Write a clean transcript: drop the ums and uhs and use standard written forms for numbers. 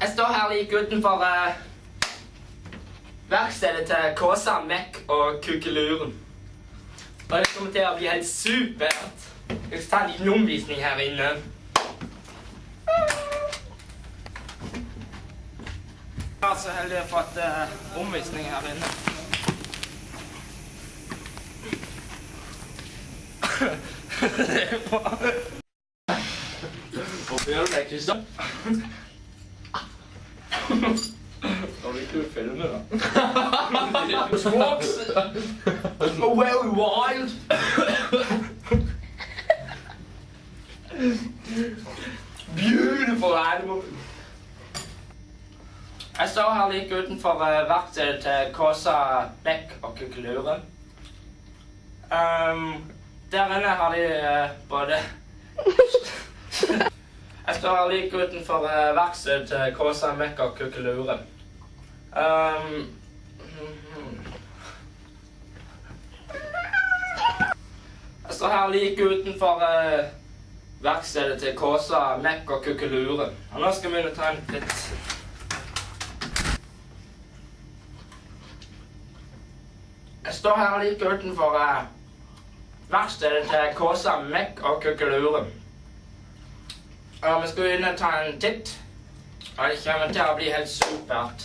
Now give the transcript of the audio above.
Jeg står her like utenfor verkstedet til Kåsa, Mekk og Kukkeluren. Og det kommer til å bli helt supert. Jeg skal ta en liten omvisning her inne. Jeg er så heldig å få fått omvisning her inne. Det er bra. Hvorfor gjør du det, Kristian? Har du ikke filmet da? Squawks are very wild. Beautiful animal. Jeg står her like utenfor verkstedet til Kåsa, Mekk og Kukkeluren. Der inne har de både... Jeg står her like utenfor verkstedet til Kåsa, Mekk og Kukkeluren. Jeg står her like utenfor verkstedet til Kåsa, Mekk og Kukkeluren. Og nå skal vi begynne å ta en litt... Jeg står her like utenfor verkstedet til Kåsa, Mekk og Kukkeluren. Og vi skal begynne å ta en titt. Og det kommer til å bli helt supert.